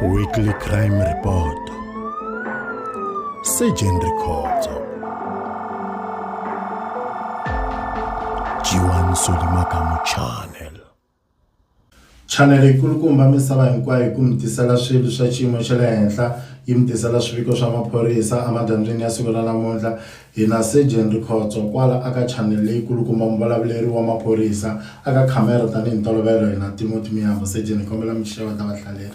Weekly Crime Report. Surgeon Records. Jiwan Solimakamu Channel. Channel ikulukumba misava hinkwayo ku mitisela swilo swa xiyimo xa le henhla yi mitisela swiviko swa maphorisa amadyambyini ya siku ra namuntlha hina Surgeon Records kwala aka channel leyi kulukumba muvulavuleri wa maphorisa aka khamera tanihi ntolovelo hina Timothy Miyambo. Surgeon kombela mixava ta vahlaleri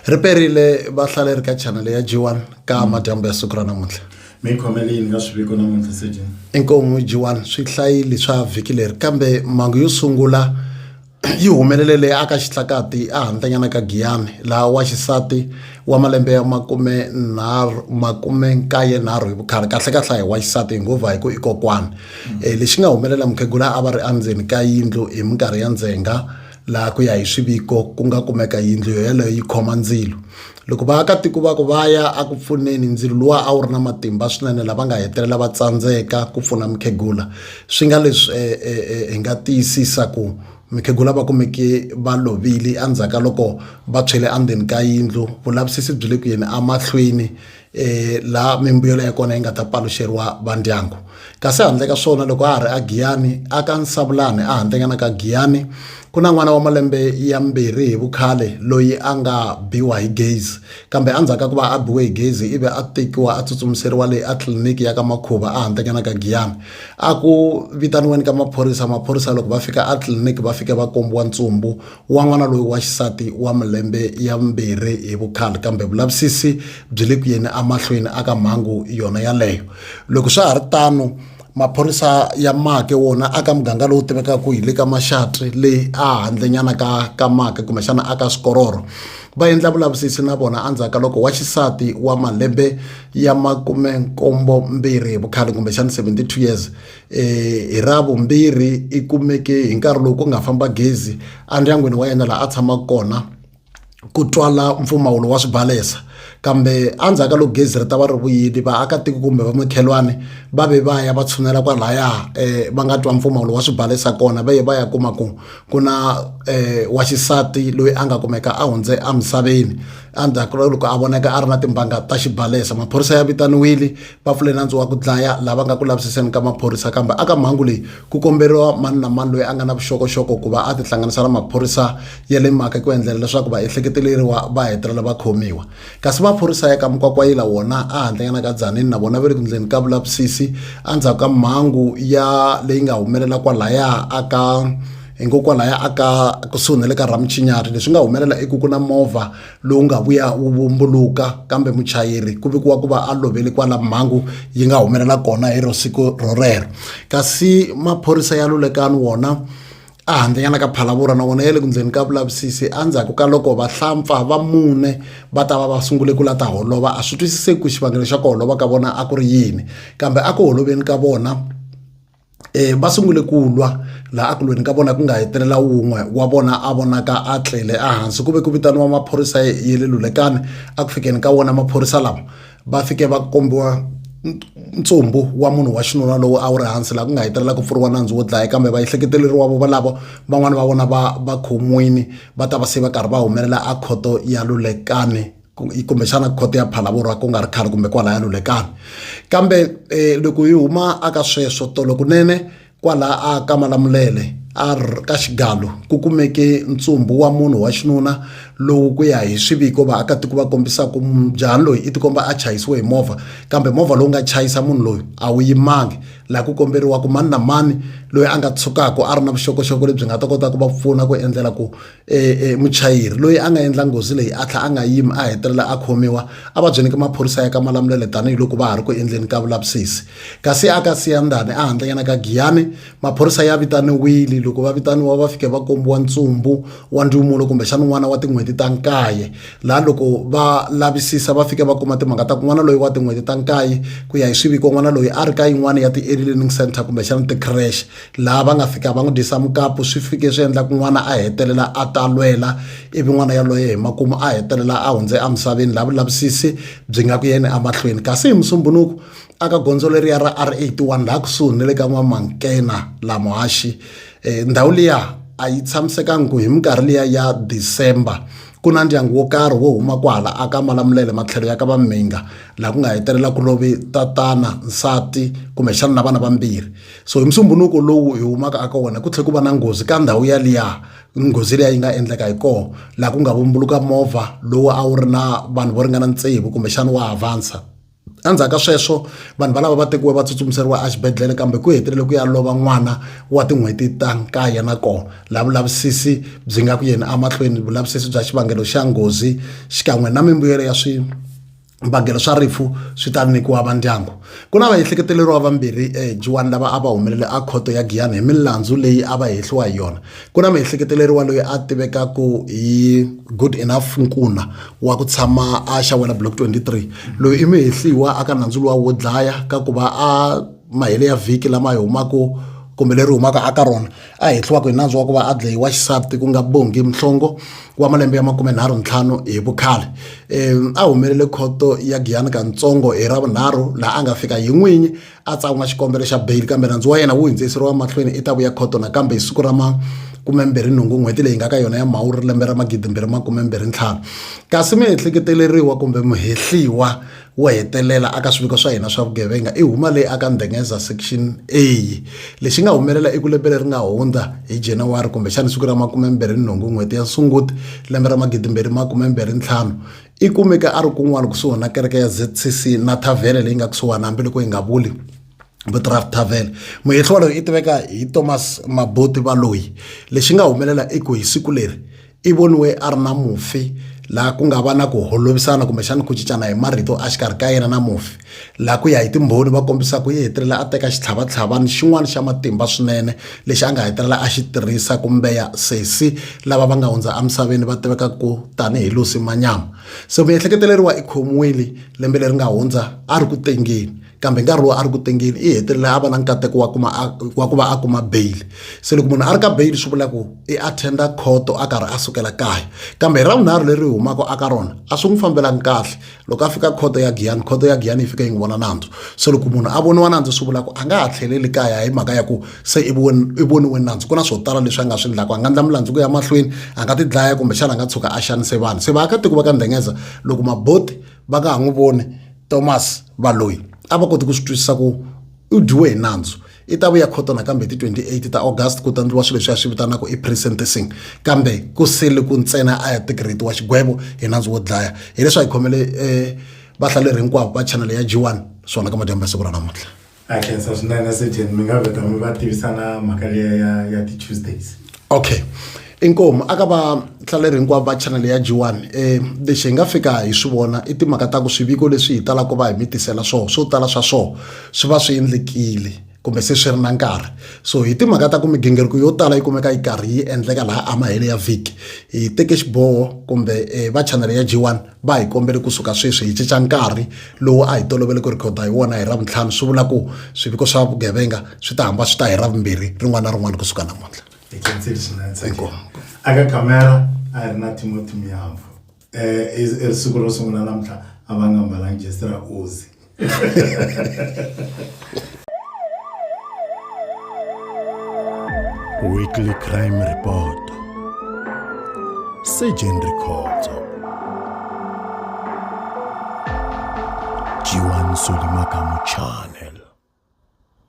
riperile vahlaleri ka channel ya G1 ka madyambu ya siku ra namuntlha. mi khomele yini ka swiviko namuntlha Surgeon? Inkomu G1 swi hlayile swa vhiki leri kambe mangu yo sungula yi humelelele aka xihlakati a handlenyana ka Giyani laha wa xisati wa malembe ya makume nkaye nharhu hi vukhale kahle wa xisati hi nguva hi ku i kokwani. Lexi nga humelela mukhegula a va ri endzeni ka yindlu hi minkarhi ya ndzhenga laha ku ya hi swiviko ku nga kumeka yindlu yeleyo yi khoma ndzilo. Loko vaakatiko va ku va ya a ku pfuneni ndzilo luwa a wu ri na matimba swinene lava nga hetelela va tsandzeka ku pfuna mukhegula. Swi nga leswi hi nga tiyisisa ku mukhegula va kumeke va lovile endzhaku loko va tshwele endzeni ka yindlu. Vulavisisi byi le ku yeni emahlweni laha mimbuyelo ya kona yi nga ta paluxeriwa va ndyangu. Kasi handle ka swona loko a ha ri a Giyani aka Nsavulani a handlenyana ka Giyani ku na n'wana wa malembe ya 2 hi vukhale loyi a nga biwa hi gezi kambe endzhaku ku va a biwe hi gezi ivi a tekiwa a tsutsumiseriwa le a tliliniki ya ka Makhuva a handlenyana ka Giyani. A ku vitaniweni ka maphorisa loko va fika a tliliniki va fika va kombiwa ntsumbu wa n'wana loyi wa xisati wa malembe ya 2 hi vukhale kambe vulavisisi byi le ku yeni emahlweni aka mhangu yona yaleyo. Loko swa ha ri tano maphorisa ya Make wona aka muganga lowu tivekaka hi le ka Maxatri leyi a handlenyana ka Make kumbe xana aka Swikororo va endla vulavisisi na vona endzhaku loko wa xisati wa malembe ya 72 hi vukhale kumbe xana 72 years hi Ravumbirhi i kumeke hi nkarhi lowu ku nga famba gezi endyangwini wa yena laha a tshamaka kona ku twala mpfumawulo wa swibalesa kambe endzhaku loko gezi ri ta va ri vuyile vaakatiko kumbe va makhelwane va ve va ya va tshunela kwalaya va nga twa mpfumawulo wa swibalesa kona va ye va ya kuma ku na wa xisati loyi a nga kumeka a hundze emisaveni endzhaku loko a voneka a ri na timbanga ta xibalesa. Maphorisa ya vitaniwile va pfule nandzu wa ku dlaya lava nga ku lavisiseni ka maphorisa kambe aka mhangu leyi ku komberiwa mani na mani loyi a nga na vuxokoxoko ku va a tihlanganisa na maphorisa ya le Make ku endlela leswaku va ehleketeleriwa va hetelela va khomiwa. Kasi maphorisa ya ka Mukwakwayila wona a handlenyana ka Tzaneen na vona va le ku endleni ka vulavisisi endzhaku ka mhangu ya leyi nga humelela kwalaya aka hinkokwalaya aka kusuhi na le ka Ramuchinyari. Leswi nga humelela i ku na movha lowu nga vuya wu vumbuluka kambe muchayeri ku vikiwa ku va a lovele kwala mhangu yi nga humelela kona hi siku rorero. Kasi maphorisa ya Lulekani wona a handlenyana ka Phalavura na wona ya le ku endleni ka vulavisisi endzhaku ka loko vahlampfa va mune va ta va sungule ku lata holova. A swi twisiseki ku xivangelo xa ku holova ka vona a ku ri yini kambe a ku holoveni ka vona va sungule ku lwa laha a ku lweni ka vona ku nga hetelela wun'we wa vona a vonaka a tlele ehansi ku ve ku vitaniwa maphorisa ya le Lulekani. A ku fikeni ka vona maphorisa lama va fike va kombiwa ntsumbu wa munhu wa xinuna lowu a wu ri hansi laha ku nga hetelela ku pfuriwa nandzu wo dlaya kambe va ehleketeleriwa vo valavo van'wani va vona va khomiwini va ta va se va karhi va humelela a khoto ya Lulekani kumbe xana khoto ya Phalavura ku nga ri khale kumbe kwalaya Lulekani. Kambe loko yi huma aka sweswo tolo kunene kwala a ka Malamulele a ka Xigalo ku kumeke ntsumbu wa munhu wa xinuna lowu ku ya hi swiviko vaakatiko va kombisa ku mujahani loyi i tikomba a chayisiwe hi movha kambe movha lowu nga chayisa munhu loyi a wu yimangi laha ku komberiwa ku mani na mani loyi a nga tshukaka a ri na vuxokoxoko lebyi nga ta kota ku va pfuna ku endlela ku muchayeri loyi a nga endla nghozi leyi a tlha a nga yimi a hetelela a khomiwa a va byeni ka maphorisa ya ka Malamulele tanihiloko va ha ri ku endleni ka vulavisisi. Kasi aka Siyandhani a handlenyana ka Giyani maphorisa ya vitaniwile. Loko va vitaniwa va fike va kombiwa ntsumbu wa ndumulo kumbe xana n'wana wa tin'hweti ta 9 laha loko va lavisisa va fike va kuma timhaka ta ku n'wana loyi wa tin'hweti ta 9 ku ya hi swiviko n'wana loyi a ri ka yin'wana ya ti-early learning center kumbe xana ti-creche laha va nga fika va n'wi dyisa mukapu swi fike swi endla ku n'wana a hetelela a ta lwela ivi n'wana yaloye hi makumu a hetelela a hundze emisaveni laha vulavisisi byi nga ku yeni emahlweni. Kasi hi Musumbunuku aka gondzo leriya ra R81 laha kusuhi na le ka N'wamankena la Mohashi ndhawu liya a yi tshamisekangi hi minkarhi liya ya December ku na ndyangu wo karhi wo huma kwala aka Malamulele matlhelo ya ka Vaminga laha ku nga hetelela ku lovi tatana nsati kumbexana na vana vambirhi. So hi musumbunuko lowu hi humaka aka wona ku tlhela ku va na nghozi ka ndhawu yaliya, nghozi leyi yi nga endleka hi kona laha ku nga vumbuluka movha lowu a wu ri na vanhu vo ringana tsevu kumbexana wa avansa. Endzhaku ka sweswo vanhu valava va tekiwe va tsutsumiseriwa exibedhlele, kambe ku hetelele ku ya lova n'wana wa tin'hweti ta 9 na kona laha vulavisisi byi nga ku yeni amahlweni, vulavisisi bya xivangelo xa nghozi xikan'we na mimbuyelo ya swivangelo swa rifu swi ta nyikiwa va ndyangu. Ku na vaehleketeleriwa vambirhi G1 lava a va humelele a khoto ya Giyani hi milandzu leyi a va hehliwa hi yona. Ku na muehleketeleriwa loyi a tivekaku hi Good Enough Nkuna wa ku tshama a xawela block 23, loyi i muhehliwa aka nandzu luwa wo dlaya ka ku va a mahele ya vhiki lama hi humaku kumbe leri humaka aka rona a hehliwaka hi nandzu wa ku va a dlayiwa xisati ku nga Bongi Mhlongo wa malembe ya 35 hi vukhale. A humelele khoto ya Giyani kantsongo hi Ravunharhu laha a nga fika hi n'winyi a tsan'wa xikombelo xa bail, kambe nandzu wa yena wu hundziseriwa mahlweni i ta vuya khoto nakambe hi siku ra 28 n'hweti leyi nga ka yona ya Mhawuri lembe ra 2025. Kasi muehleketeleriwa kumbe muhehliwa wo hetelela aka swiviko swa hina swa vugevenga i huma leyi aka Ndengeza section A. Lexi nga humelela i ku lembe leri nga hundza hi January kumbexana siku ra 28 n'hweti ya Sunguti lembe ra 2025 i kumeka a ri kun'wana kusuhi na kereke ya ZCC na thavhele leyi nga kusuhana hambiloko yi nga vuli Bodraft Tavern. Muhehliwa loyi i tiveka hi Thomas Maboti Baloyi. Lexi nga humelela i ku hi siku leri i voniwe a ri na mufi laha ku nga va na ku holovisana kumbexana ku cincana hi marito a xikarhi ka yena na mufi, laha ku ya hi timbhoni va kombisa ku yi hetelela a teka xitlhavatlhavana xin'wana xa matimba swinene lexi a nga hetelela a xi tirhisa ku mbeya sesi lava va nga hundza emisaveni va tiveka ku tanihi Lucy Manyama. Se muehleketeleriwa i khomiwile lembe leri nga hundza a ri ku tengeni, kambe nkarhi lowu a ri ku tengeni i hetelela a va na nkateko wa ku va a kuma bail. Se loko munhu a ri ka bail swi vula ku i attenda khoto a karhi a sukela kaya, kambe hi Ravunharhu leri humaka aka rona a swi n'wi fambelangi kahle. Loko a fika khoto ya Giyani yi fika yi n'wi vona nandzu. Se loko munhu a voniwa nandzu swi vula ku a nga ha tlheleli kaya hi mhaka ya ku se i voniwe nandzu. Ku na swo tala leswi a nga swi endlaku, a nga ndla milandzu ku ya mahlweni, a nga ti dlaya kumbexana a nga tshuka a xanise vanhu. Se vaakatiko va ka Ndengeza loko Maboti va nga ha n'wi voni Thomas Baloyi a va koti ku swi twisisa ku u dyiwe hi nandzu. I ta vuya khoto nakambe ti 28 ta August ku ta endliwa swilo leswi a swi vitanaka i pre-sentencing, kambe ku sele ku ntsena a ya tikiretiwa xigwevo hi nandzu wo dlaya. Hi leswi a hi khomele vahlaleri hinkwavo va channel ya G1 swona ka madyambu ya siku ra namuntlha. A khensa swinene Sejeni, mi nga veta mi va tivisana mhaka leya ya ti Tuesdays. Okay, inkomu aka vahlaleri hinkwavo va channel ya G1 lexi hi nga fika hi swi vona i timhaka ta ku swiviko leswi hi talaka ku va hi mi tisela swona swo tala swa swona swi va swi endlekile kumbe se swi ri na nkarhi. So hi timhaka ta ku migingiriko yo tala yi kumeka yi karhi yi endleka laha a mahele ya vhiki, hi teke xiboho kumbe va channel ya G1 va hi kombele kusuka sweswi hi cinca nkarhi lowu a hi tolovele ku rhekhoda hi wona hi Ravuntlhanu. Swi vula ku swiviko swa vugevenga swi ta hamba swi ta hi Ravumbirhi rin'wana na rin'wana kusuka namuntlha. Hi khensile swinene. Aka kamera a ri na Timothy Miyamvu. I ri siku ro sungula namuntlha a va nga mbalangi jesi ra Uzi. Weekly Crime Report. Sejeni Records. G1 Solimakamu Channel.